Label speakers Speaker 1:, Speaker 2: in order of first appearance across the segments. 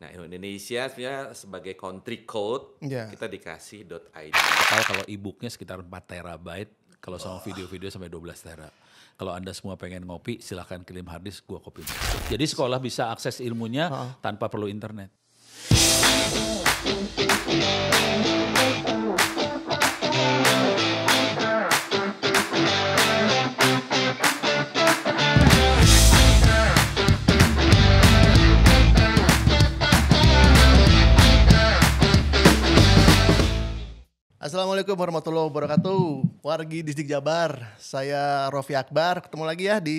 Speaker 1: Nah, Indonesia sebenarnya sebagai country code
Speaker 2: Ya.
Speaker 1: kita dikasih .id.
Speaker 3: Kalau e-booknya sekitar 4 terabyte, kalau sama video-video sampai 12 tera. Kalau Anda semua pengen ngopi, silahkan kirim harddisk, gua kopi. Jadi sekolah bisa akses ilmunya tanpa perlu internet.
Speaker 2: Assalamualaikum warahmatullahi wabarakatuh. Wargi Disdik Jabar. Saya Rofi Akbar. Ketemu lagi ya di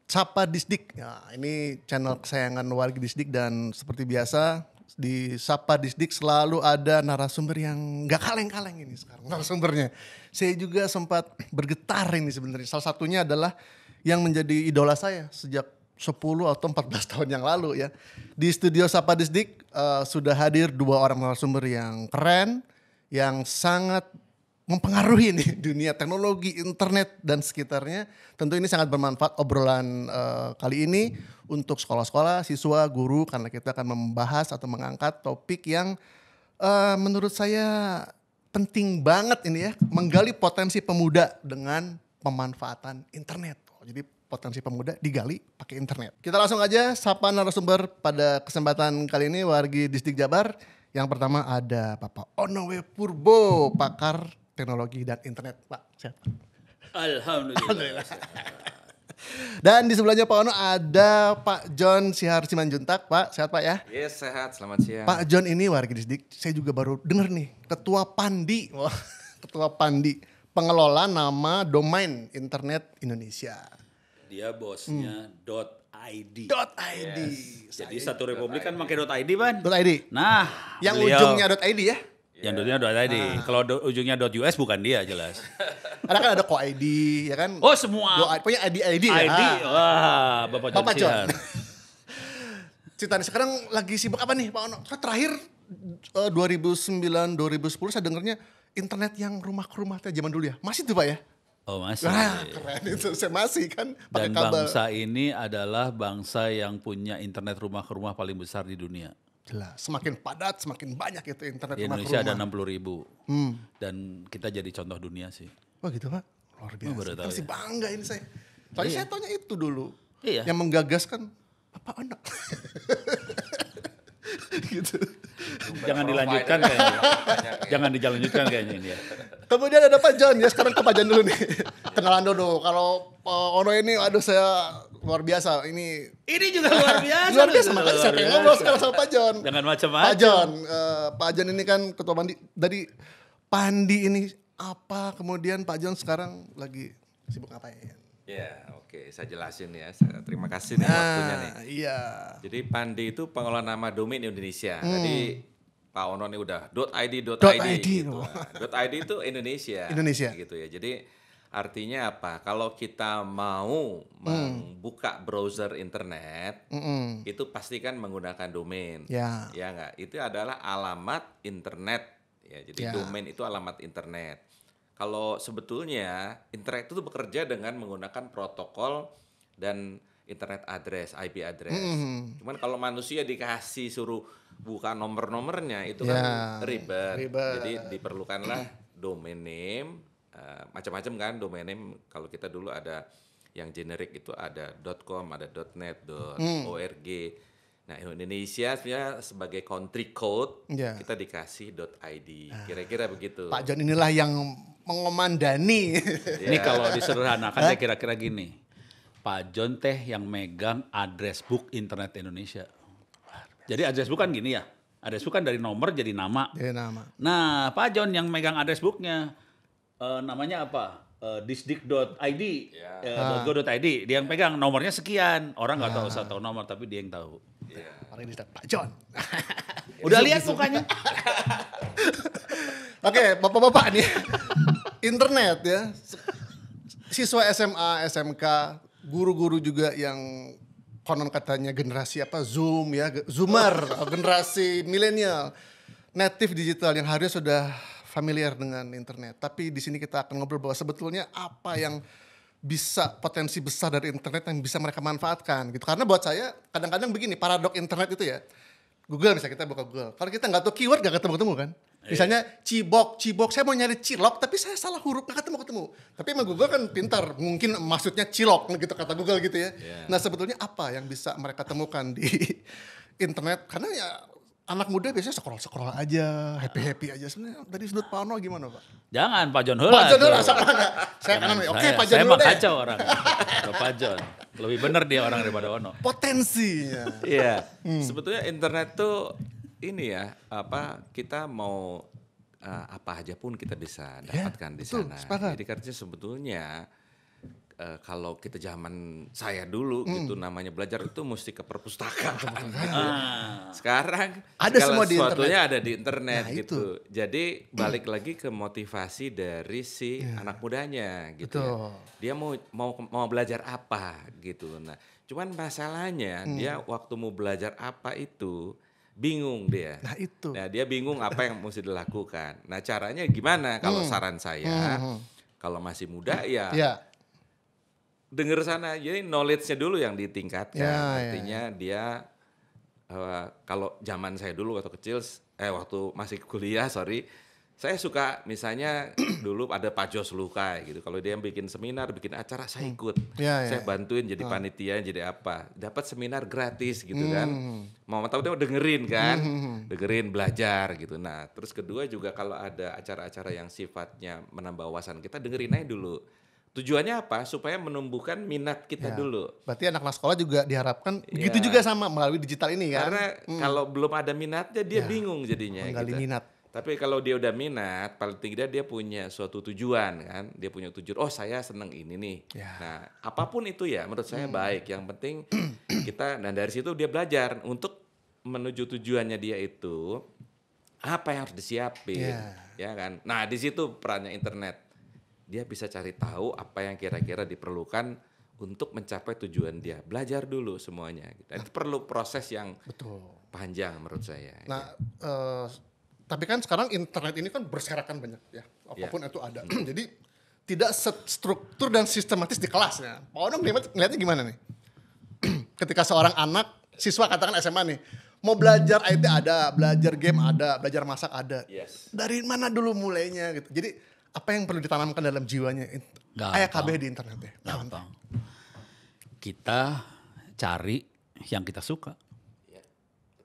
Speaker 2: Sapa Disdik. Nah, ini channel kesayangan Wargi Disdik dan seperti biasa di Sapa Disdik selalu ada narasumber yang gak kaleng-kaleng ini sekarang narasumbernya. Saya juga sempat bergetar ini sebenarnya. Salah satunya adalah yang menjadi idola saya sejak 10 atau 14 tahun yang lalu ya. Di studio Sapa Disdik sudah hadir 2 orang narasumber yang keren, yang sangat mempengaruhi nih dunia teknologi, internet dan sekitarnya. Tentu ini sangat bermanfaat obrolan kali ini untuk sekolah-sekolah, siswa, guru, karena kita akan membahas atau mengangkat topik yang menurut saya penting banget ini ya, menggali potensi pemuda dengan pemanfaatan internet. Jadi potensi pemuda digali pakai internet. Kita langsung aja sapa narasumber pada kesempatan kali ini Wargi Disdik Jabar. Yang pertama ada Bapak Onowe Purbo, pakar teknologi dan internet. Pak, sehat?
Speaker 3: Alhamdulillah.
Speaker 2: Dan di sebelahnya Pak Ono ada Pak John Sihar Simanjuntak. Pak, sehat Pak ya?
Speaker 1: Yes, sehat. Selamat siang.
Speaker 2: Pak John ini Wargi Disdik, saya juga baru dengar nih, Ketua Pandi. Wah, Ketua Pandi, pengelola nama domain internet Indonesia.
Speaker 3: Dia bosnya .id.
Speaker 2: .id.
Speaker 3: Jadi satu republik kan pakai .id, Ban.
Speaker 2: .id.
Speaker 3: Nah,
Speaker 2: Yang
Speaker 3: beliau-
Speaker 2: ujungnya .id ya?
Speaker 3: yang ujungnya .id. Kalau ujungnya .us bukan dia jelas.
Speaker 2: Ada kan ada .id ya kan?
Speaker 3: Oh, semua.
Speaker 2: Punya ID ya.
Speaker 3: ID. Wah,
Speaker 2: Bapak John.
Speaker 3: Sihar.
Speaker 2: Cita nih sekarang lagi sibuk apa nih Pak Ono? Kan terakhir 2009-2010 saya dengarnya internet yang rumah ke rumah teh zaman dulu ya. Masih tuh Pak ya?
Speaker 3: Oh, masih.
Speaker 2: Wah keren itu, saya masih kan pakai
Speaker 3: Dan
Speaker 2: kabel.
Speaker 3: bangsa ini adalah bangsa yang punya internet rumah ke rumah paling besar di dunia.
Speaker 2: Jelas, semakin padat semakin banyak itu internet
Speaker 3: Di
Speaker 2: rumah ke
Speaker 3: Indonesia
Speaker 2: rumah.
Speaker 3: ada 60.000. Dan kita jadi contoh dunia sih.
Speaker 2: Oh gitu Pak, luar biasa.
Speaker 3: baru tahu
Speaker 2: Masih
Speaker 3: ya.
Speaker 2: bangga ini saya. Soalnya saya taunya itu dulu.
Speaker 3: Iya.
Speaker 2: Yang menggagaskan Bapak Ono. Gitu.
Speaker 3: Jangan dilanjutkan kayaknya. Jangan dilanjutkan kayaknya ini ya.
Speaker 2: Kemudian ada Pak John ya, sekarang ke Pak John dulu nih. Kenalan dulu. Kalau Ono ini aduh saya luar biasa. Ini
Speaker 3: Juga luar biasa.
Speaker 2: luar biasa, makanya saya pengen ngobrol sekarang sama Pak John.
Speaker 3: Jangan macam-macam.
Speaker 2: Pak John ini kan ketua Pandi. Dari Pandi ini apa, kemudian Pak John sekarang lagi sibuk ngapain?
Speaker 1: Ya, oke. Saya jelasin ya. Terima kasih nih waktunya nih.
Speaker 2: Iya.
Speaker 1: Jadi Pandi itu pengelola nama domain Indonesia. Jadi Pak Ono ini udah .id
Speaker 2: .id,
Speaker 1: gitu.
Speaker 2: loh.
Speaker 1: Nah, .id itu Indonesia.
Speaker 2: Indonesia.
Speaker 1: Gitu ya. Jadi artinya apa? Kalau kita mau membuka browser internet, itu pastikan menggunakan domain.
Speaker 2: Ya.
Speaker 1: Ya enggak? Itu adalah alamat internet. Ya, jadi
Speaker 2: Ya.
Speaker 1: domain itu alamat internet. Kalau sebetulnya internet itu bekerja dengan menggunakan protokol dan internet address, IP address. Cuman kalau manusia dikasih suruh buka nomor-nomornya itu
Speaker 2: Ya,
Speaker 1: kan ribet.
Speaker 2: ribet.
Speaker 1: Jadi diperlukanlah domain name, macam-macam kan domain name. Kalau kita dulu ada yang generik itu ada .com, ada .net, .org. Nah, Indonesia sebenarnya sebagai country code
Speaker 2: Ya.
Speaker 1: kita dikasih .id. Kira-kira begitu.
Speaker 2: Pak John inilah yang mengomandani.
Speaker 3: Ini kalau disederhanakan ya kira-kira gini. Pak John teh yang megang address book internet Indonesia. Jadi address book kan gini ya. Address book kan dari nomor jadi nama.
Speaker 2: Jadi nama.
Speaker 3: Nah, Pak John yang megang address booknya namanya apa? Disdik.id, .go.id. Dia yang pegang nomornya sekian. Orang nggak tahu, usah tahu nomor, tapi dia yang tahu.
Speaker 2: Orang ini Pak John.
Speaker 3: Udah lihat mukanya?
Speaker 2: Oke, bapak-bapak nih. Internet ya. Siswa SMA, SMK, guru-guru juga yang konon katanya generasi apa Zoom ya, Zoomer, generasi milenial, native digital yang harusnya sudah familiar dengan internet. Tapi di sini kita akan ngobrol bahwa sebetulnya apa yang bisa potensi besar dari internet yang bisa mereka manfaatkan gitu. Karena buat saya kadang-kadang begini, paradok internet itu ya. Google misalnya kita buka Google. Kalau kita nggak tahu keyword nggak ketemu-ketemu kan. Misalnya cibok, saya mau nyari cilok tapi saya salah huruf nggak ketemu-ketemu. Tapi emang Google kan pintar, mungkin maksudnya cilok gitu kata Google gitu ya. Nah sebetulnya apa yang bisa mereka temukan di internet? Karena ya anak muda biasanya scroll aja, happy aja. Sebenarnya dari sudut Pak Ono gimana Pak?
Speaker 3: Jangan Pak John heula.
Speaker 2: Pak John
Speaker 3: tuh.
Speaker 2: heula sama enggak? Saya kanan, oke Pak John
Speaker 3: Saya
Speaker 2: dulu
Speaker 3: mah
Speaker 2: deh.
Speaker 3: kacau orang. Pak John. Lebih benar dia orang daripada Ono.
Speaker 2: Potensinya.
Speaker 1: Iya, sebetulnya internet tuh ini ya, kita mau apa aja pun kita bisa dapatkan di
Speaker 2: betul,
Speaker 1: sana.
Speaker 2: sepakat.
Speaker 1: Jadi karena sebetulnya kalau kita zaman saya dulu gitu namanya belajar itu mesti ke perpustakaan. Sekarang
Speaker 2: Ada
Speaker 1: segala
Speaker 2: semua di
Speaker 1: sesuatunya ada di internet
Speaker 2: Nah,
Speaker 1: gitu. Jadi balik lagi ke motivasi dari si anak mudanya gitu ya.
Speaker 2: Betul.
Speaker 1: Dia mau belajar apa gitu. Nah, cuman masalahnya dia waktu mau belajar apa itu bingung dia.
Speaker 2: Nah itu.
Speaker 1: Nah, dia bingung apa yang mesti dilakukan. Nah, caranya gimana? Kalau saran saya, kalau masih muda ya
Speaker 2: Ya.
Speaker 1: denger sana. Jadi knowledge-nya dulu yang ditingkatkan.
Speaker 2: Ya,
Speaker 1: Artinya dia kalau zaman saya dulu waktu kecil, waktu masih kuliah, saya suka misalnya dulu ada Pak Jos Lukai gitu. Kalau dia bikin seminar, bikin acara, saya ikut. Saya bantuin jadi panitia, jadi apa. Dapat seminar gratis gitu kan. Mau tahu dia dengerin kan. Dengerin, belajar gitu. Nah terus kedua juga kalau ada acara-acara yang sifatnya menambah wawasan kita, dengerin aja dulu. Tujuannya apa? Supaya menumbuhkan minat kita dulu.
Speaker 2: Berarti anak sekolah juga diharapkan begitu juga sama melalui digital ini kan.
Speaker 1: Karena kalau belum ada minatnya dia bingung jadinya.
Speaker 2: Menggali
Speaker 1: gitu.
Speaker 2: minat.
Speaker 1: Tapi kalau dia udah minat, paling tidak dia punya suatu tujuan kan. Dia punya tujuan, oh saya seneng ini nih. Nah apapun itu ya menurut saya baik. Yang penting kita, dan dari situ dia belajar untuk menuju tujuannya dia itu, apa yang harus disiapin. Ya kan. Nah di situ perannya internet. Dia bisa cari tahu apa yang kira-kira diperlukan untuk mencapai tujuan dia. Belajar dulu semuanya. Dan itu perlu proses yang panjang menurut saya.
Speaker 2: Nah, tapi kan sekarang internet ini kan berserakan banyak ya. Apapun itu ada. Jadi tidak struktur dan sistematis di kelas ya. Pak Ono ngeliatnya gimana nih? Ketika seorang anak, siswa katakan SMA nih, mau belajar IT ada, belajar game ada, belajar masak ada. Dari mana dulu mulainya gitu. Jadi apa yang perlu ditanamkan dalam jiwanya AYKB di internet ya?
Speaker 3: Gampang. Kita cari yang kita suka.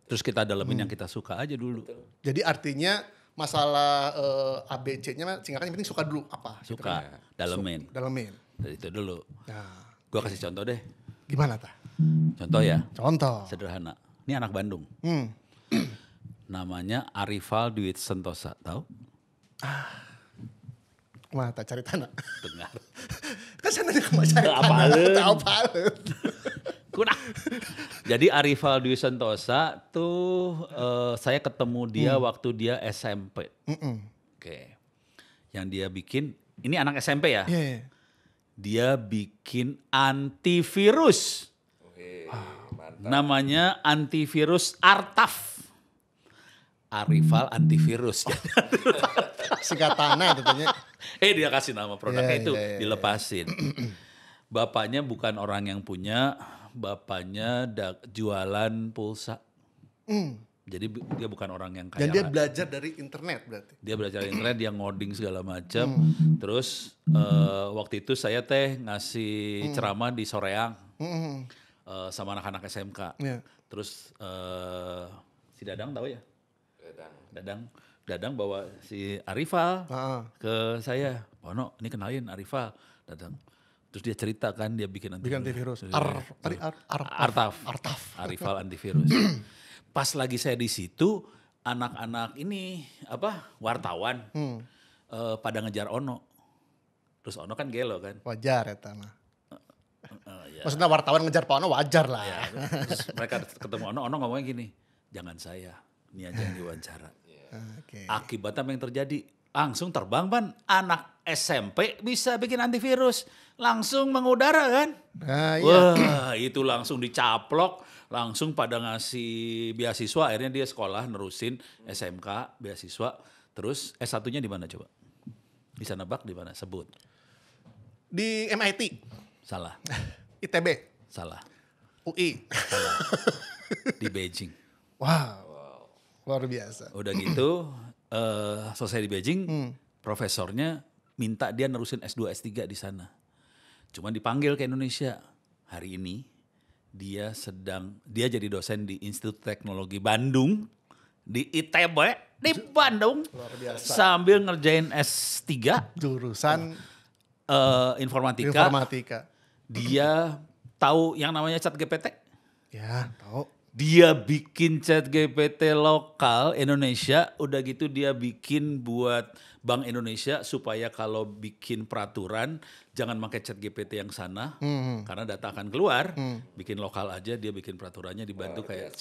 Speaker 3: Terus kita dalemin yang kita suka aja dulu.
Speaker 2: Jadi artinya masalah ABC-nya singkatnya yang penting suka dulu apa?
Speaker 3: Suka, dalemin.
Speaker 2: Dalemin.
Speaker 3: Dari itu dulu.
Speaker 2: Nah,
Speaker 3: Gua kasih contoh deh.
Speaker 2: gimana tah?
Speaker 3: Contoh ya,
Speaker 2: Contoh.
Speaker 3: sederhana. Ini anak Bandung. Namanya Arifal Dwi Sentosa, tahu?
Speaker 2: Kemana tah cari tanah?
Speaker 3: Dengar.
Speaker 2: Kan saya nanya kemana cari tanah?
Speaker 3: Apaleun.
Speaker 2: Tak apaleun.
Speaker 3: Kunah. Jadi Arifal Dwi Sentosa tuh saya ketemu dia waktu dia SMP. Oke. Yang dia bikin, ini anak SMP ya?
Speaker 2: Iya.
Speaker 3: Dia bikin antivirus. Namanya antivirus Artaf. Arifal antivirus.
Speaker 2: Singkatannya tentunya.
Speaker 3: Dia kasih nama produknya
Speaker 2: Iya,
Speaker 3: itu,
Speaker 2: iya, iya.
Speaker 3: dilepasin. Bapaknya bukan orang yang punya, bapaknya jualan pulsa. Jadi dia bukan orang yang kaya.
Speaker 2: Dan dia belajar dari internet berarti.
Speaker 3: Dia belajar internet, dia ngoding segala macam. Terus waktu itu saya ngasih ceramah di Soreang sama anak-anak SMK.
Speaker 2: Iya.
Speaker 3: Terus si Dadang tahu ya? Dadang bawa si Arifal ke saya. Ono, ini kenalin Arifal. Dadang. Terus dia cerita kan dia bikin
Speaker 2: antivirus.
Speaker 3: Artaf. Arifal antivirus. Pas lagi saya di situ, anak-anak ini wartawan pada ngejar Ono. Terus Ono kan gelo kan.
Speaker 2: Wajar ya tanah.
Speaker 3: Ya.
Speaker 2: Maksudnya wartawan ngejar Pak Ono wajar lah.
Speaker 3: Ya, terus mereka ketemu Ono ngomongnya gini, jangan saya, ini aja yang diwawancara.
Speaker 2: Oke.
Speaker 3: Akibatnya apa yang terjadi? Langsung terbang Pan, anak SMP bisa bikin antivirus. Langsung mengudara kan.
Speaker 2: Nah, iya.
Speaker 3: Wah itu langsung dicaplok, langsung pada ngasih beasiswa. Akhirnya dia sekolah nerusin SMK beasiswa. Terus S1-nya di mana coba? Bisa nebak di mana? Sebut.
Speaker 2: Di MIT,
Speaker 3: Salah,
Speaker 2: ITB,
Speaker 3: salah.
Speaker 2: UI.
Speaker 3: Di Beijing.
Speaker 2: Wow. Luar biasa.
Speaker 3: Udah gitu selesai di Beijing, profesornya minta dia nerusin S2 S3 di sana. Cuman dipanggil ke Indonesia. Hari ini dia jadi dosen di Institut Teknologi Bandung di ITB di Bandung.
Speaker 2: Luar biasa.
Speaker 3: Sambil ngerjain S3
Speaker 2: Jurusan
Speaker 3: informatika. Dia tahu yang namanya ChatGPT?
Speaker 2: Ya, tahu.
Speaker 3: Dia bikin ChatGPT lokal Indonesia, udah gitu dia bikin buat Bank Indonesia supaya kalau bikin peraturan jangan pakai ChatGPT yang sana, karena data akan keluar. Bikin lokal aja, dia bikin peraturannya dibantu kayak.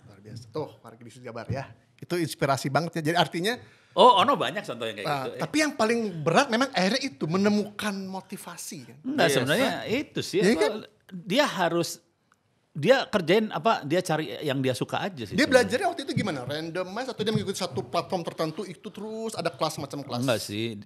Speaker 2: Luar biasa. Tuh, Wargi Distrik Jabar ya. Itu inspirasi banget ya. Jadi artinya
Speaker 3: Ono banyak contoh yang kayak gitu.
Speaker 2: Tapi yang paling berat memang akhirnya itu menemukan motivasi kan.
Speaker 3: Enggak, sebenarnya itu sih.
Speaker 2: Ya kan?
Speaker 3: Dia kerjain apa? Dia cari yang dia suka aja sih.
Speaker 2: Dia belajarnya waktu itu gimana? Randomize atau dia mengikuti satu platform tertentu itu terus ada kelas macam kelas?
Speaker 3: Enggak sih.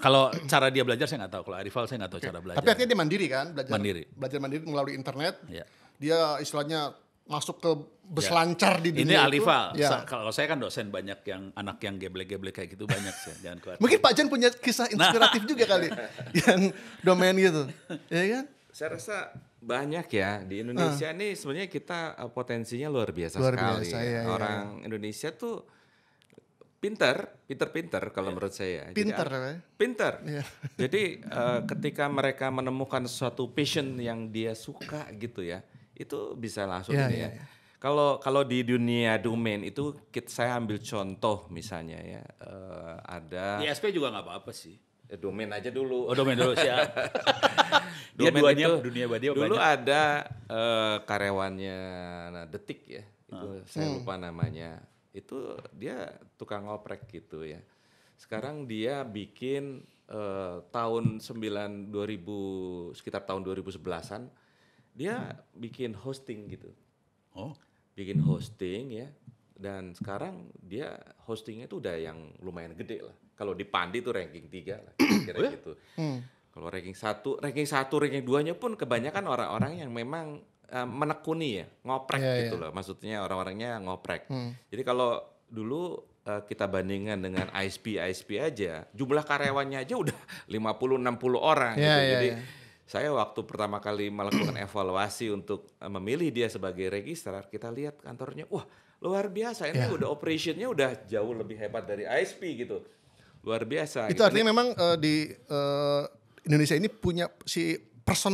Speaker 3: Kalau cara dia belajar saya nggak tahu. Kalau Arifal saya nggak tahu cara belajar.
Speaker 2: Tapi artinya dia mandiri kan? Belajar mandiri melalui internet.
Speaker 3: Ya.
Speaker 2: Dia istilahnya masuk ke berselancar di dunia
Speaker 3: ini
Speaker 2: itu.
Speaker 3: Arifal.
Speaker 2: Ya.
Speaker 3: Kalau saya kan dosen, banyak yang anak yang geblek-geblek kayak gitu banyak sih. Jangan khawatir.
Speaker 2: Mungkin Pak Jan punya kisah inspiratif juga kali yang domain gitu. Ya kan?
Speaker 1: Saya rasa banyak ya di Indonesia nih sebenarnya kita potensinya luar biasa
Speaker 2: Luar
Speaker 1: sekali.
Speaker 2: biasa, ya.
Speaker 1: Orang Indonesia tuh pinter kalau menurut saya.
Speaker 2: Pinter,
Speaker 1: Jadi, pinter.
Speaker 2: Iya.
Speaker 1: Jadi ketika mereka menemukan suatu passion yang dia suka gitu ya, itu bisa langsung ini ya. Kalau di dunia domain itu saya ambil contoh misalnya ya, ada
Speaker 3: Di SP juga nggak apa-apa sih.
Speaker 1: domain aja dulu.
Speaker 3: Oh, domain dulu siap. Dia
Speaker 1: Domain
Speaker 3: dunia badia
Speaker 1: dulu
Speaker 3: banyak.
Speaker 1: ada karyawannya Detik ya, itu saya lupa namanya. Itu dia tukang ngoprek gitu ya. Sekarang dia bikin sekitar tahun 2011-an dia bikin hosting gitu.
Speaker 3: Oh.
Speaker 1: Bikin hosting ya. Dan sekarang dia hostingnya itu udah yang lumayan gede lah. Kalau di Pandi itu ranking 3 lah kira-kira gitu. Kalau ranking 1, ranking 2-nya pun kebanyakan orang-orang yang memang menekuni ya, ngoprek gitu loh. Maksudnya orang-orangnya ngoprek. Jadi kalau dulu kita bandingkan dengan ISP aja, jumlah karyawannya aja udah 50-60 orang gitu. Jadi saya waktu pertama kali melakukan evaluasi untuk memilih dia sebagai registrar, kita lihat kantornya, wah luar biasa. Ini udah operationnya udah jauh lebih hebat dari ISP gitu. Luar biasa.
Speaker 2: Itu artinya memang di Indonesia ini punya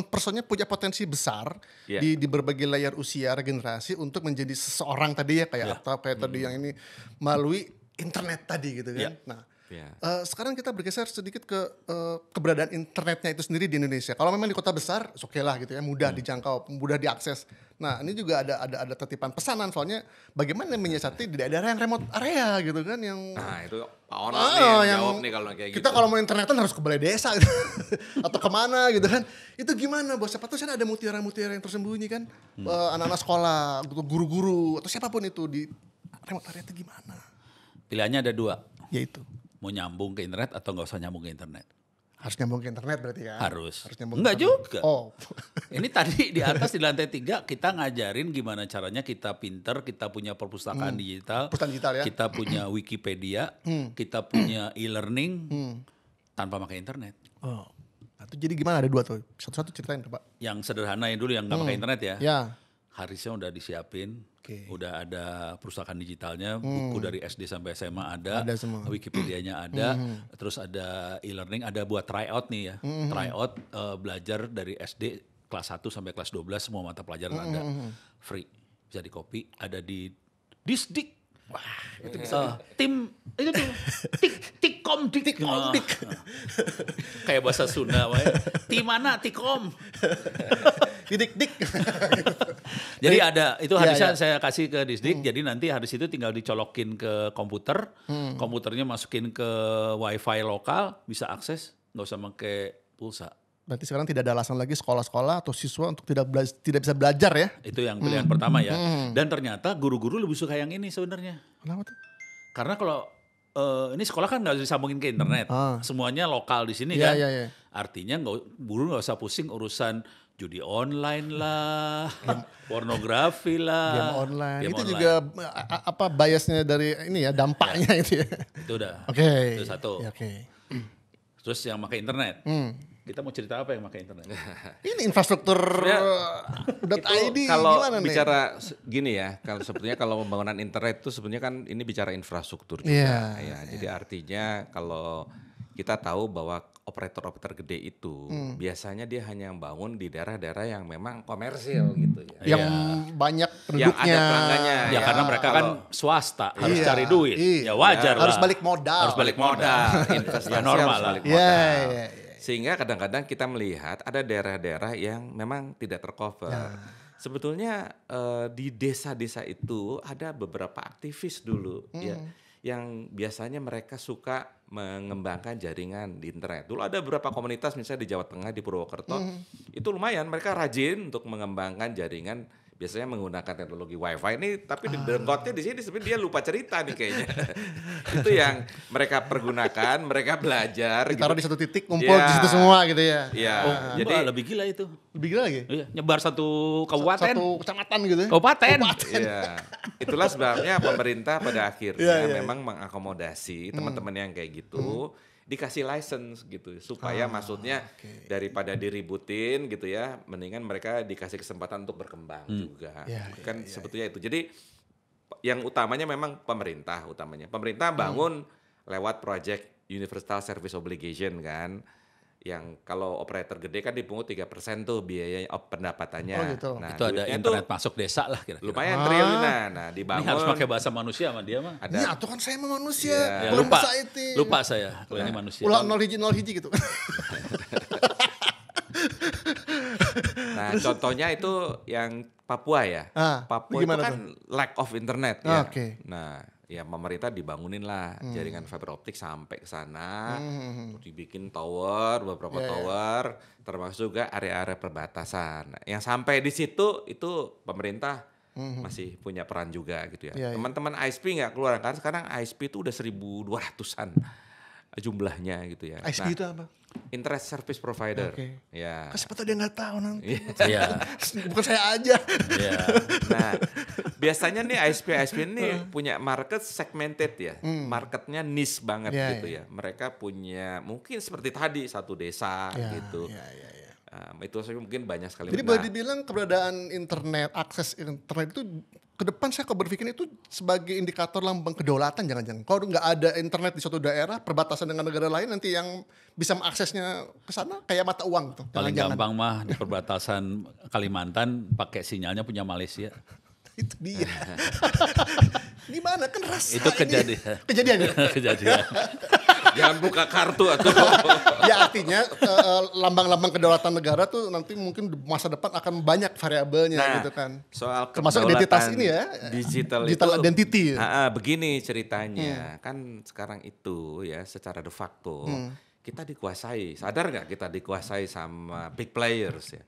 Speaker 2: personnya punya potensi besar di berbagai layar usia regenerasi untuk menjadi seseorang tadi ya kayak atau kayak tadi yang ini melalui internet tadi gitu kan. Nah, sekarang kita bergeser sedikit ke keberadaan internetnya itu sendiri di Indonesia. Kalau memang di kota besar, oke lah gitu ya, mudah dijangkau, mudah diakses. Nah, ini juga ada tertipan pesanan soalnya bagaimana menyiasati di daerah yang remote area gitu kan yang.
Speaker 1: Nah itu Pak Ono nih yang jawab nih kalau kayak gitu.
Speaker 2: Kita kalau mau internetan harus ke balai desa gitu. Atau kemana gitu kan. Itu gimana bos? Siapa tuh ada mutiara-mutiara yang tersembunyi kan. Anak-anak sekolah, guru-guru atau siapapun itu di remote area itu gimana?
Speaker 3: Pilihannya ada 2.
Speaker 2: Yaitu
Speaker 3: mau nyambung ke internet atau nggak usah nyambung ke internet?
Speaker 2: Harus nyambung ke internet berarti kan?
Speaker 3: Harus
Speaker 2: nyambung
Speaker 3: enggak juga.
Speaker 2: Oh.
Speaker 3: Ini tadi di atas di lantai 3 kita ngajarin gimana caranya kita pinter, kita punya perpustakaan digital,
Speaker 2: ya?
Speaker 3: Kita punya Wikipedia, kita punya e-learning tanpa pakai internet.
Speaker 2: Oh. Nah, itu jadi gimana ada 2 tuh? Satu-satu ceritain tuh Pak.
Speaker 3: Yang sederhana yang dulu yang nggak pakai internet ya.
Speaker 2: Ya.
Speaker 3: Harisnya udah disiapin, udah ada perpustakaan digitalnya, buku dari SD sampai SMA ada
Speaker 2: semua.
Speaker 3: Wikipedianya ada, terus ada e-learning, ada buat tryout nih ya, tryout belajar dari SD kelas 1 sampai kelas 12 semua mata pelajaran ada, free, bisa di-copy, ada di Disdik. Wah, itu bisa tim itu tuh tikom. Kayak bahasa Sunda, tim mana tikom.
Speaker 2: Dik.
Speaker 3: Jadi ada itu harusnya saya kasih ke Disdik. Jadi nanti harus itu tinggal dicolokin ke komputer, komputernya masukin ke WiFi lokal, bisa akses, nggak usah pakai pulsa.
Speaker 2: Berarti sekarang tidak ada alasan lagi sekolah-sekolah atau siswa untuk tidak bisa belajar ya?
Speaker 3: Itu yang pilihan pertama ya. Dan ternyata guru-guru lebih suka yang ini sebenarnya.
Speaker 2: Kenapa tuh?
Speaker 3: Karena kalau ini sekolah kan nggak disambungin ke internet, semuanya lokal di sini kan.
Speaker 2: Iya.
Speaker 3: Artinya guru nggak usah pusing urusan judi online lah, pornografi lah,
Speaker 2: Game online.
Speaker 3: game
Speaker 2: Itu
Speaker 3: online.
Speaker 2: juga apa biasnya dari ini ya, dampaknya itu ya.
Speaker 3: Itu udah.
Speaker 2: Oke.
Speaker 3: Itu satu.
Speaker 2: Ya, oke.
Speaker 3: Terus yang pakai internet. Kita mau cerita apa yang pakai internet?
Speaker 2: Ini infrastruktur .id
Speaker 1: Kalau
Speaker 2: gimana nih?
Speaker 1: bicara gini ya, kalau sebetulnya kalau pembangunan internet itu sebenarnya kan ini bicara infrastruktur juga.
Speaker 2: Iya,
Speaker 1: Ya. Jadi artinya kalau kita tahu bahwa operator-operator gede itu biasanya dia hanya bangun di daerah-daerah yang memang komersil gitu ya.
Speaker 2: Yang banyak
Speaker 1: Yang
Speaker 2: penduduknya.
Speaker 1: ada pelanggannya.
Speaker 3: Ya, karena mereka kan swasta, harus
Speaker 2: Iya,
Speaker 3: cari duit.
Speaker 2: iya.
Speaker 3: Ya wajar lah.
Speaker 2: Harus balik modal.
Speaker 3: Harus balik modal.
Speaker 1: Investasi
Speaker 3: Ya normal
Speaker 1: harus
Speaker 3: lah.
Speaker 1: balik
Speaker 2: Iya,
Speaker 1: modal.
Speaker 2: iya, iya.
Speaker 1: Sehingga kadang-kadang kita melihat ada daerah-daerah yang memang tidak tercover. Sebetulnya di desa-desa itu ada beberapa aktivis dulu ya yang biasanya mereka suka mengembangkan jaringan di internet. Dulu ada beberapa komunitas misalnya di Jawa Tengah, di Purwokerto, itu lumayan mereka rajin untuk mengembangkan jaringan biasanya menggunakan teknologi wifi ini, tapi di dengkotnya di sini sebenarnya dia lupa cerita nih kayaknya. Itu yang mereka pergunakan, mereka belajar.
Speaker 2: Ditaruh
Speaker 1: gitu.
Speaker 2: di satu titik, ngumpul
Speaker 1: Iya.
Speaker 2: di situ semua gitu ya.
Speaker 1: Iya,
Speaker 3: Jadi
Speaker 1: jadi
Speaker 3: lebih gila itu.
Speaker 2: Lebih gila lagi.
Speaker 3: Iya, nyebar satu kabupaten.
Speaker 2: Satu kecamatan gitu ya.
Speaker 3: Kabupaten.
Speaker 1: iya. Itulah sebabnya pemerintah pada akhirnya
Speaker 2: Iya,
Speaker 1: memang mengakomodasi teman-teman yang kayak gitu. Dikasih license gitu supaya maksudnya daripada diributin gitu ya, mendingan mereka dikasih kesempatan untuk berkembang juga.
Speaker 2: Iya,
Speaker 1: Kan sebetulnya itu. Jadi yang utamanya memang pemerintah utamanya. Pemerintah bangun lewat project Universal Service Obligation kan. Yang kalau operator gede kan dipungut 3% tuh biaya pendapatannya.
Speaker 2: Oh, gitu.
Speaker 1: Nah,
Speaker 3: Itu ada
Speaker 1: duitnya
Speaker 3: internet
Speaker 1: tuh
Speaker 3: masuk desa lah kira-kira.
Speaker 1: lumayan triliunan. Nah,
Speaker 3: Ini
Speaker 1: dibangun.
Speaker 3: harus pakai bahasa manusia sama dia mah.
Speaker 1: Ada
Speaker 2: Ini atuh kan saya mah manusia.
Speaker 1: Iya.
Speaker 3: Ya,
Speaker 2: Belum
Speaker 3: lupa,
Speaker 2: bisa itu.
Speaker 3: lupa saya kalau ini manusia.
Speaker 2: Ulah 0 hiji gitu.
Speaker 1: Nah, contohnya itu yang Papua ya. Papua itu
Speaker 2: gimana
Speaker 1: kan lack of internet ya.
Speaker 2: Oke.
Speaker 1: Nah, ya pemerintah dibangunin lah jaringan fiber optik sampai ke sana. Terus dibikin tower, beberapa tower, termasuk juga area-area perbatasan. Nah, yang sampai di situ itu pemerintah masih punya peran juga gitu ya.
Speaker 2: Iya, iya.
Speaker 1: Teman-teman ISP nggak keluar karena sekarang ISP itu udah 1.200-an jumlahnya gitu ya.
Speaker 2: ISP
Speaker 1: Nah,
Speaker 2: itu apa?
Speaker 1: Internet Service Provider.
Speaker 2: Oke.
Speaker 1: Ya.
Speaker 2: Kan siapa tahu dia nggak tahu nanti.
Speaker 3: Iya.
Speaker 2: Bukan saya aja.
Speaker 3: Iya.
Speaker 1: Nah, biasanya nih ISP ini punya market segmented ya. Marketnya niche banget
Speaker 2: Iya,
Speaker 1: gitu ya. Mereka punya mungkin seperti tadi satu desa gitu.
Speaker 2: Iya, iya, iya.
Speaker 1: Itu saya mungkin banyak sekali.
Speaker 2: Jadi
Speaker 1: Nah,
Speaker 2: boleh dibilang keberadaan internet, akses internet itu ke depan saya kok berpikir itu sebagai indikator lambang kedaulatan jangan-jangan. Kalau nggak ada internet di suatu daerah, perbatasan dengan negara lain nanti yang bisa mengaksesnya ke sana kayak mata uang gitu.
Speaker 3: Paling
Speaker 2: Jangan-jangan.
Speaker 3: gampang mah di perbatasan Kalimantan pakai sinyalnya punya Malaysia.
Speaker 2: Itu dia. Gimana kan rasa
Speaker 3: Itu
Speaker 2: ini.
Speaker 3: kejadian.
Speaker 2: Kejadian ya?
Speaker 3: Kejadian.
Speaker 1: jangan buka kartu atau
Speaker 2: Ya artinya lambang-lambang kedaulatan negara tuh nanti mungkin di masa depan akan banyak variabelnya gitu kan.
Speaker 1: soal
Speaker 2: Termasuk
Speaker 1: kedaulatan
Speaker 2: identitas ini ya.
Speaker 1: digital
Speaker 2: Digital
Speaker 1: itu,
Speaker 2: identity.
Speaker 1: begini ceritanya. Kan sekarang itu ya secara de facto kita dikuasai. Sadar nggak kita dikuasai sama big players ya?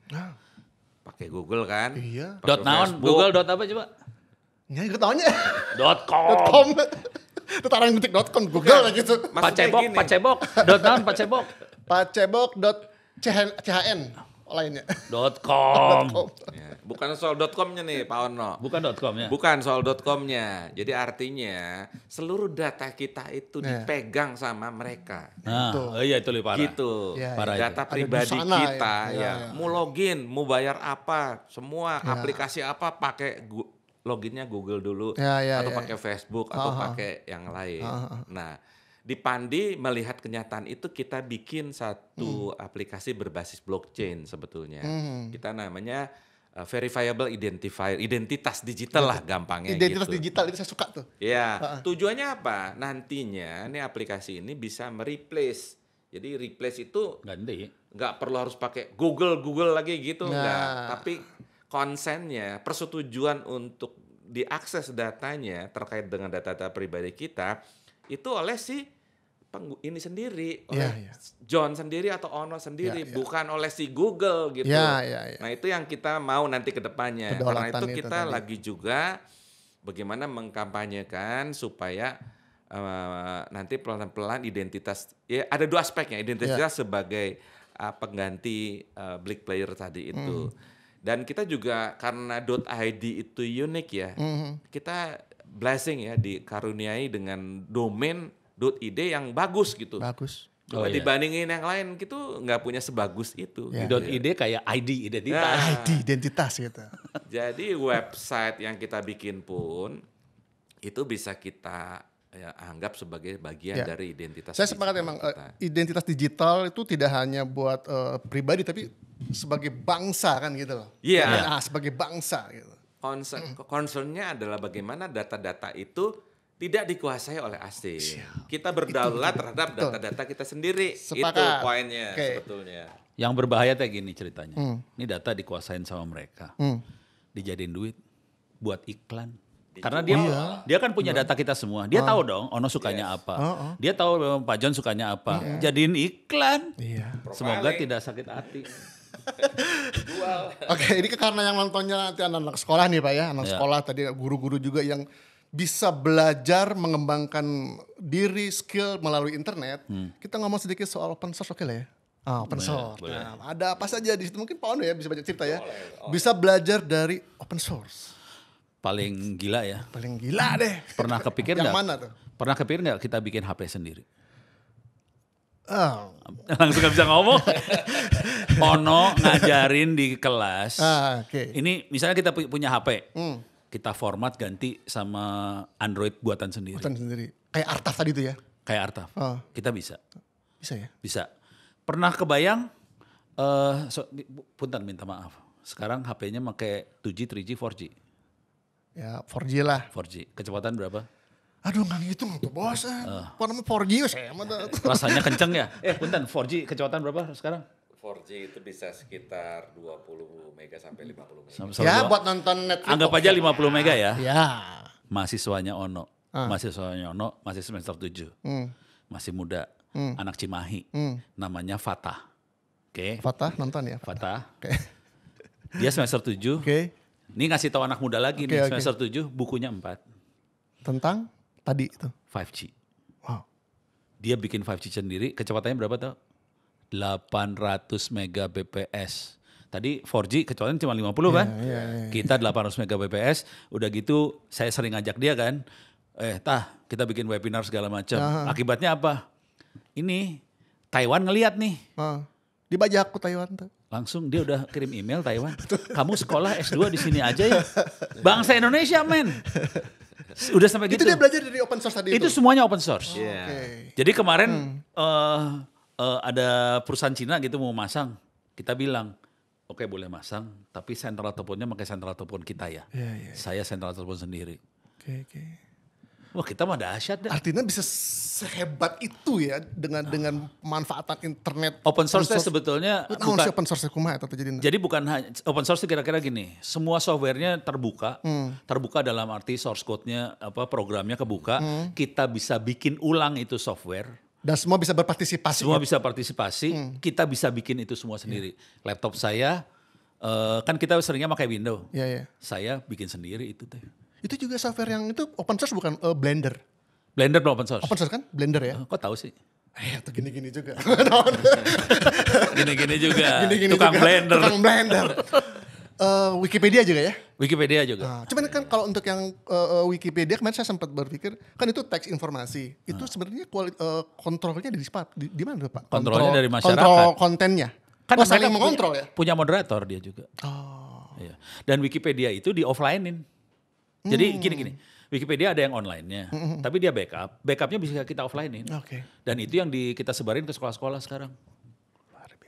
Speaker 1: Pakai Google kan?
Speaker 2: Iya.
Speaker 1: Pakai
Speaker 3: Dot naon,
Speaker 1: Facebook.
Speaker 3: Google dot apa coba?
Speaker 2: Ya gue taunya.
Speaker 3: .com.
Speaker 2: .com. Tetarang detik.com Google lah gitu.
Speaker 1: Maksudnya gini.
Speaker 3: Pacebok. Dot naon, Pacebok.
Speaker 2: Pacebok.chn lainnya.
Speaker 3: .com.
Speaker 1: Ya, bukan soal .com-nya nih Pak Ono.
Speaker 3: Bukan .com ya?
Speaker 1: Bukan soal .com-nya. Jadi artinya seluruh data kita itu dipegang sama mereka.
Speaker 3: Nah, iya itu lebih parah.
Speaker 1: Gitu.
Speaker 2: Ya,
Speaker 3: Parah
Speaker 1: Data
Speaker 2: Ada
Speaker 1: pribadi
Speaker 2: di sana
Speaker 1: kita
Speaker 2: ya.
Speaker 1: ya. Mau login, mau bayar apa, semua aplikasi apa pakai loginnya Google dulu atau pakai Facebook atau pakai yang lain. Nah, di Pandi melihat kenyataan itu kita bikin satu aplikasi berbasis blockchain sebetulnya. Kita namanya verifiable identifier, identitas digital lah gampangnya
Speaker 2: Identitas
Speaker 1: gitu.
Speaker 2: digital itu saya suka tuh.
Speaker 1: Ya, tujuannya apa? Nantinya nih aplikasi ini bisa mereplace. Jadi replace itu
Speaker 3: Ganti.
Speaker 1: nggak perlu harus pakai Google lagi gitu enggak. Tapi konsennya, persetujuan untuk diakses datanya terkait dengan data-data pribadi kita itu oleh si ini sendiri, oleh John sendiri atau Ono sendiri, bukan oleh si Google gitu. Nah itu yang kita mau nanti ke depannya. Karena itu kita lagi juga bagaimana mengkampanyekan supaya nanti pelan-pelan identitas, ya ada dua aspeknya, identitas sebagai pengganti Blick Player tadi itu. Dan kita juga karena .id itu unik ya, kita blessing ya dikaruniai dengan domain .id yang bagus gitu.
Speaker 2: Bagus.
Speaker 1: Coba dibandingin yang lain gitu nggak punya sebagus itu.
Speaker 3: .id kayak ID identitas.
Speaker 2: ID identitas gitu.
Speaker 1: Jadi website yang kita bikin pun itu bisa kita anggap sebagai bagian dari identitas.
Speaker 2: Saya sepakat emang identitas digital itu tidak hanya buat pribadi tapi sebagai bangsa kan gitu loh.
Speaker 1: Iya.
Speaker 2: Sebagai bangsa gitu.
Speaker 1: Concernnya adalah bagaimana data-data itu tidak dikuasai oleh asing. Kita berdaulat terhadap data-data kita sendiri.
Speaker 2: Sepakat.
Speaker 1: Itu poinnya sebetulnya.
Speaker 3: Yang berbahaya kayak gini ceritanya. Ini data dikuasain sama mereka. Dijadiin duit buat iklan. Karena dia kan punya data kita semua. Dia tahu dong Ono sukanya apa. Dia tahu Pak John sukanya apa. Jadiin iklan. Semoga tidak sakit hati.
Speaker 2: Oke, ini karena yang nontonnya nanti anak-anak sekolah nih Pak ya. Anak sekolah tadi guru-guru juga yang bisa belajar mengembangkan diri, skill melalui internet. Kita ngomong sedikit soal open source, oke lah ya. Open source. Nah, ada apa saja di situ? Mungkin Pak Ono ya bisa banyak cerita ya. Bisa belajar dari open source.
Speaker 3: Paling gila ya.
Speaker 2: Paling gila deh.
Speaker 3: Pernah kepikir nggak?
Speaker 2: Yang mana tuh?
Speaker 3: Pernah kepikir nggak kita bikin HP sendiri?
Speaker 2: Oh.
Speaker 3: Langsung gak bisa ngomong. Ono ngajarin di kelas. Ini misalnya kita punya HP. Kita format ganti sama Android buatan sendiri.
Speaker 2: Buatan sendiri. Kayak Artaf tadi itu ya?
Speaker 3: Kayak Artaf. Kita bisa.
Speaker 2: Bisa ya?
Speaker 3: Bisa. Pernah kebayang, punten minta maaf. Sekarang HP-nya pakai 2G, 3G, 4G.
Speaker 2: Ya 4G lah.
Speaker 3: 4G. Kecepatan berapa?
Speaker 2: Aduh gak ngitung tuh bos. Apa namanya 4G saya mah.
Speaker 3: Rasanya kenceng ya? Punten 4G kecepatan berapa sekarang?
Speaker 1: 4G itu bisa sekitar 20 mega sampai 50 mega.
Speaker 2: Ya buat nonton Netflix.
Speaker 3: Anggap aja 50 mega ya.
Speaker 2: Ya.
Speaker 3: Mahasiswanya Ono. Mahasiswanya Ono masih semester 7. Masih muda. Anak Cimahi. Namanya Fatah. Oke.
Speaker 2: Fatah nonton ya?
Speaker 3: Fatah. Dia semester 7. Ini ngasih tahu anak muda lagi nih. Semester 7 bukunya 4.
Speaker 2: Tentang tadi itu?
Speaker 3: 5G.
Speaker 2: Wow.
Speaker 3: Dia bikin 5G sendiri. Kecepatannya berapa tau? 800 Mbps. Tadi 4G kecepatannya cuma 50 kan? Kita 800 Mbps. Udah gitu saya sering ngajak dia kan. Kita bikin webinar segala macam. Akibatnya apa? Ini Taiwan ngelihat nih.
Speaker 2: Dibajak ke Taiwan tuh.
Speaker 3: Langsung dia udah kirim email Taiwan. Kamu sekolah S2 di sini aja ya. Bangsa Indonesia men. Udah sampai gitu.
Speaker 2: Itu dia belajar dari open source tadi itu?
Speaker 3: Itu semuanya open source. Jadi kemarin ada perusahaan Cina gitu mau masang. Kita bilang, oke boleh masang. Tapi central teleponnya pakai central telepon kita ya. Saya central telepon sendiri. Wah kita mah dahsyat dah.
Speaker 2: Artinya bisa sehebat itu ya dengan manfaatan internet.
Speaker 3: Open source sebetulnya
Speaker 2: bukan open source kumaha atau jadi.
Speaker 3: Jadi bukan open source kira-kira gini. Semua softwarenya terbuka. Terbuka dalam arti source code-nya programnya kebuka. Kita bisa bikin ulang itu software.
Speaker 2: Dan semua bisa berpartisipasi.
Speaker 3: Semua bisa partisipasi. Kita bisa bikin itu semua sendiri. Laptop saya kan kita seringnya pakai Windows. Saya bikin sendiri itu teh.
Speaker 2: Itu juga software yang itu open source bukan Blender?
Speaker 3: Blender belum open source.
Speaker 2: Open source kan? Blender ya?
Speaker 3: Kok tahu sih?
Speaker 2: Atau gini-gini juga.
Speaker 3: Gini-gini juga.
Speaker 2: Tukang Blender. Wikipedia juga ya?
Speaker 3: Wikipedia juga.
Speaker 2: Cuman kan kalau untuk yang Wikipedia kemarin saya sempat berpikir kan itu teks informasi. Itu sebenarnya kontrolnya di mana Pak?
Speaker 3: Kontrolnya dari masyarakat.
Speaker 2: Kontrol kontennya.
Speaker 3: Kan
Speaker 2: saling mengontrol ya?
Speaker 3: Punya moderator dia juga. Iya. Dan Wikipedia itu di offline-in. Jadi gini. Wikipedia ada yang online-nya, tapi dia backup. Backupnya bisa kita offline-in. Dan itu yang kita sebarin ke sekolah-sekolah sekarang.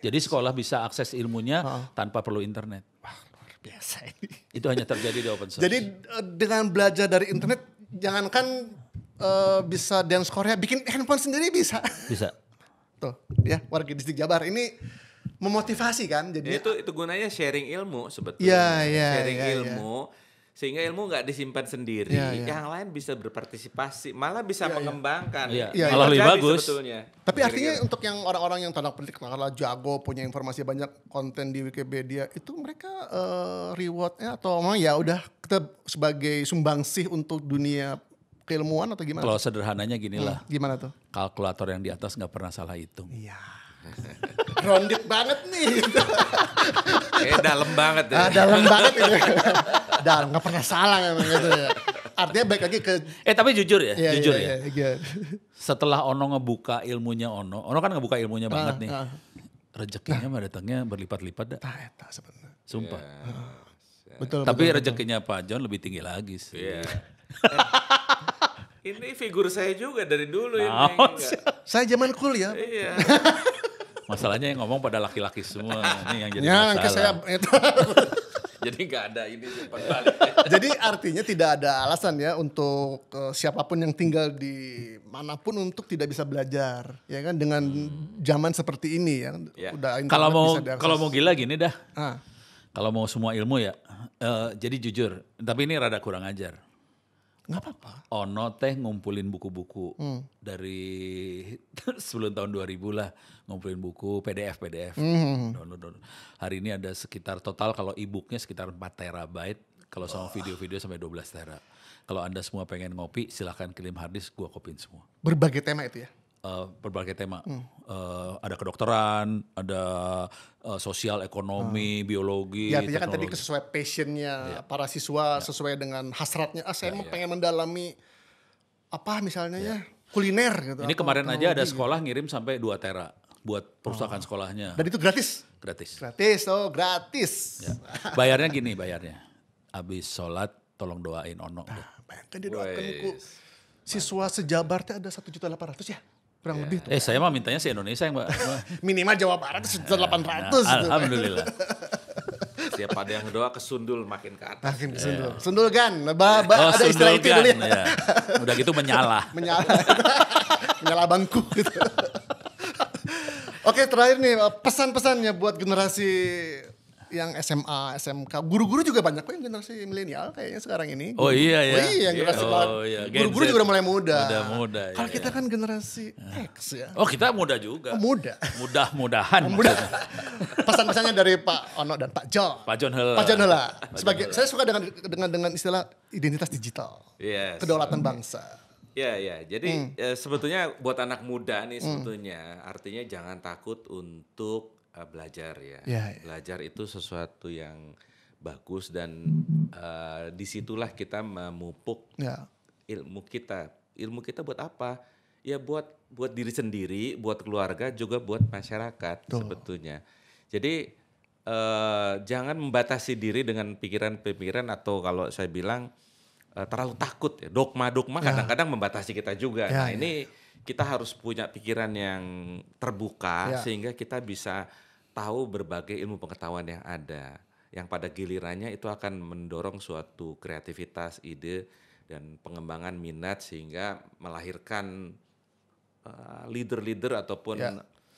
Speaker 3: Jadi sekolah bisa akses ilmunya tanpa perlu internet.
Speaker 2: Wah, luar biasa ini.
Speaker 3: Itu hanya terjadi di open source.
Speaker 2: Jadi dengan belajar dari internet, jangankan bisa dance Korea, bikin handphone sendiri bisa.
Speaker 3: Bisa.
Speaker 2: Tuh, ya warga distrik Jabar ini memotivasi kan. Jadi
Speaker 1: itu gunanya sharing ilmu sebetulnya. Sharing ilmu. Sehingga ilmu nggak disimpan sendiri, yang lain bisa berpartisipasi, malah bisa mengembangkan.
Speaker 3: Malah lebih bagus.
Speaker 1: Sebetulnya.
Speaker 2: Tapi artinya untuk yang orang-orang yang tanda petik kalau jago, punya informasi banyak, konten di Wikipedia, itu mereka rewardnya atau memang ya udah kita sebagai sumbangsih untuk dunia keilmuan atau gimana?
Speaker 3: Kalau sederhananya gini lah.
Speaker 2: Gimana tuh?
Speaker 3: Kalkulator yang di atas nggak pernah salah hitung.
Speaker 2: Iya. Grounded banget nih.
Speaker 1: Dalam banget ya.
Speaker 2: Dalam banget itu. Dalam, gak pernah salah memang gitu ya. Artinya baik lagi ke...
Speaker 3: Tapi jujur ya, jujur ya.
Speaker 2: Iya.
Speaker 3: Setelah Ono ngebuka ilmunya Ono kan ngebuka ilmunya banget nih. Rezekinya mah datangnya berlipat-lipat dah.
Speaker 2: Eta sebenarnya.
Speaker 3: Sumpah.
Speaker 2: Betul.
Speaker 3: Tapi rezekinya Pak John lebih tinggi lagi sih.
Speaker 1: Iya. Ini figur saya juga dari dulu ini.
Speaker 2: Saya zaman kuliah.
Speaker 1: Iya.
Speaker 3: Masalahnya yang ngomong pada laki-laki semua. Ini yang jadi
Speaker 2: Ya,
Speaker 3: masalah.
Speaker 1: Jadi nggak ada ini cepat balik.
Speaker 2: Jadi artinya tidak ada alasan ya untuk siapapun yang tinggal di manapun untuk tidak bisa belajar, ya kan, dengan zaman seperti ini ya. Udah internet bisa diakses.
Speaker 3: Kalau mau gila gini dah.
Speaker 2: Ah.
Speaker 3: Kalau mau semua ilmu ya. Jadi jujur, tapi ini rada kurang ajar.
Speaker 2: Nggak apa-apa.
Speaker 3: Ono teh ngumpulin buku-buku dari sebelum tahun 2000 lah, ngumpulin buku PDF. Download. Hari ini ada sekitar total kalau e-booknya sekitar 4 terabyte, kalau sama video-video sampai 12 tera. Kalau Anda semua pengen ngopi, silahkan kirim harddisk, gua kopin semua.
Speaker 2: Berbagai tema itu ya.
Speaker 3: Berbagai tema. Ada kedokteran, ada sosial, ekonomi, biologi,
Speaker 2: Ya artinya kan tadi
Speaker 3: teknologi.
Speaker 2: sesuai passionnya para siswa, sesuai dengan hasratnya. Saya mau pengen mendalami apa misalnya ya kuliner gitu.
Speaker 3: Ini
Speaker 2: apa,
Speaker 3: kemarin aja ada
Speaker 2: teknologi
Speaker 3: sekolah ngirim sampai 2 tera buat perusahaan sekolahnya.
Speaker 2: gitu. Dan itu gratis.
Speaker 3: Gratis.
Speaker 2: Gratis.
Speaker 3: Ya. Bayarnya gini bayarnya. Abis sholat tolong doain Ono.
Speaker 2: Bayangkan dia doakan siswa sejabar teh ada 1.800.000 ya. Kurang lebih tuh.
Speaker 3: Saya mah mintanya se-Indonesia yang
Speaker 2: Minimal Jawa Barat 1.800.
Speaker 3: Alhamdulillah.
Speaker 1: Siapa ada yang doa kesundul makin ke atas.
Speaker 2: Makin kesundul. Sundul kan. Ada istilah itu dulu ya.
Speaker 3: Ya. Udah gitu menyalah.
Speaker 2: Menyala bangku gitu. Oke, terakhir nih pesan-pesannya buat generasi yang SMA, SMK. Guru-guru juga banyak kok yang generasi milenial kayaknya sekarang ini.
Speaker 3: Oh iya ya.
Speaker 2: Oh iya, generasi guru-guru juga udah mulai muda.
Speaker 3: Muda.
Speaker 2: Kalau kita kan generasi X ya.
Speaker 3: Oh kita muda juga.
Speaker 2: Muda.
Speaker 3: Mudah-mudahan.
Speaker 2: Pesan-pesannya dari Pak Ono dan Pak John.
Speaker 3: Pak John Heula.
Speaker 2: Pak John Heula. Saya suka dengan istilah identitas digital.
Speaker 1: Yes.
Speaker 2: Kedaulatan bangsa.
Speaker 1: Ya. Jadi sebetulnya buat anak muda nih sebetulnya artinya jangan takut untuk belajar ya. Belajar itu sesuatu yang bagus dan disitulah kita memupuk ilmu kita. Ilmu kita buat apa? Ya buat diri sendiri, buat keluarga, juga buat masyarakat sebetulnya. Jadi jangan membatasi diri dengan pikiran-pikiran atau kalau saya bilang terlalu takut ya. Dogma-dogma kadang-kadang membatasi kita juga. Ini kita harus punya pikiran yang terbuka sehingga kita bisa tahu berbagai ilmu pengetahuan yang ada. Yang pada gilirannya itu akan mendorong suatu kreativitas, ide, dan pengembangan minat sehingga melahirkan leader-leader ataupun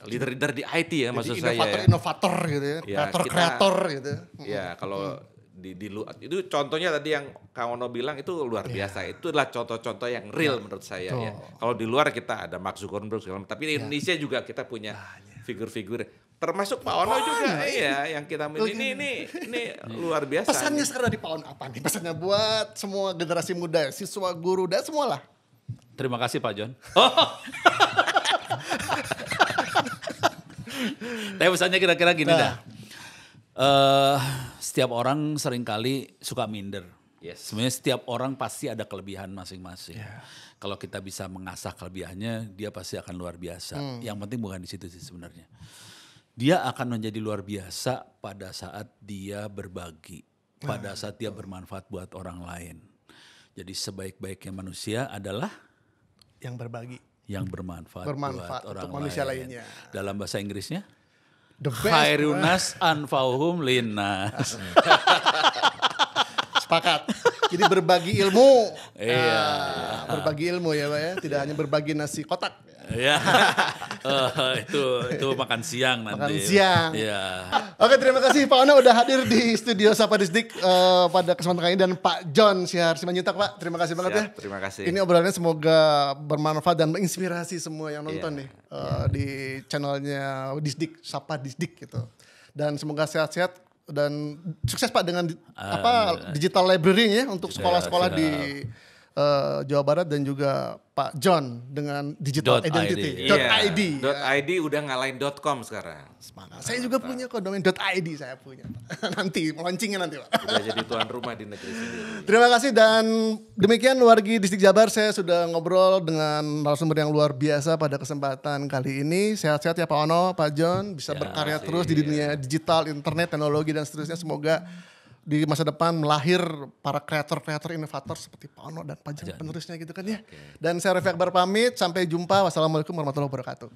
Speaker 1: leader-leader di IT ya. Jadi maksud saya.
Speaker 2: Inovator gitu ya. Kreator gitu.
Speaker 1: Ya kalau itu contohnya tadi yang Kang Ono bilang itu luar biasa. Itu adalah contoh-contoh yang real menurut saya ya. Kalau di luar kita ada Mark Zuckerberg segala macam, tapi di Indonesia juga kita punya figur-figur termasuk Pak Ono juga yang kita ini luar biasa.
Speaker 2: Pesannya sekarang dari Pak Ono apa nih? Pesannya buat semua generasi muda, siswa, guru dan semualah.
Speaker 3: Terima kasih Pak John. Tapi pesannya kira-kira gini dah. Setiap orang seringkali suka minder. Sebenarnya setiap orang pasti ada kelebihan masing-masing. Kalau kita bisa mengasah kelebihannya, dia pasti akan luar biasa. Yang penting bukan di situ sih sebenarnya. Dia akan menjadi luar biasa pada saat dia berbagi, pada saat dia bermanfaat buat orang lain. Jadi sebaik-baiknya manusia adalah
Speaker 2: yang berbagi,
Speaker 3: yang bermanfaat buat orang
Speaker 2: manusia
Speaker 3: lain.
Speaker 2: lainnya.
Speaker 3: Dalam bahasa Inggrisnya?
Speaker 2: The best.
Speaker 3: Khairunas anfa'uhum linnas.
Speaker 2: Sepakat. Jadi berbagi ilmu.
Speaker 3: Iya.
Speaker 2: Berbagi ilmu ya Pak ya. Tidak hanya berbagi nasi kotak.
Speaker 3: Iya. Itu makan siang nanti.
Speaker 2: Makan siang.
Speaker 3: Iya.
Speaker 2: Oke, terima kasih Pak Ono udah hadir di studio Sapa Disdik pada kesempatan kali ini, dan Pak John Syahar Simanjuntak Pak. Terima kasih banget ya.
Speaker 1: Terima kasih.
Speaker 2: Ini obrolannya semoga bermanfaat dan menginspirasi semua yang nonton nih di channelnya Disdik, Sapa Disdik gitu. Dan semoga sehat-sehat dan sukses Pak dengan digital library ya untuk sekolah-sekolah di Jawa Barat dan juga Pak John dengan digital identity.
Speaker 1: Iya,
Speaker 2: .id.
Speaker 1: .id udah ngalahin .com sekarang.
Speaker 2: Semangat. Saya juga punya kok domain .id saya punya. Nanti launchingnya nanti Pak.
Speaker 1: Udah jadi tuan rumah di negeri sendiri.
Speaker 2: Terima kasih dan demikian Wargi Distrik Jabar, saya sudah ngobrol dengan narasumber yang luar biasa pada kesempatan kali ini. Sehat-sehat ya Pak Ono, Pak John, bisa berkarya terus di dunia digital, internet, teknologi dan seterusnya. Semoga di masa depan melahir para kreator-kreator inovator seperti Pak Ono dan Pak John penerusnya gitu kan ya. Dan saya Raffi Akbar pamit, sampai jumpa. Wassalamualaikum warahmatullahi wabarakatuh.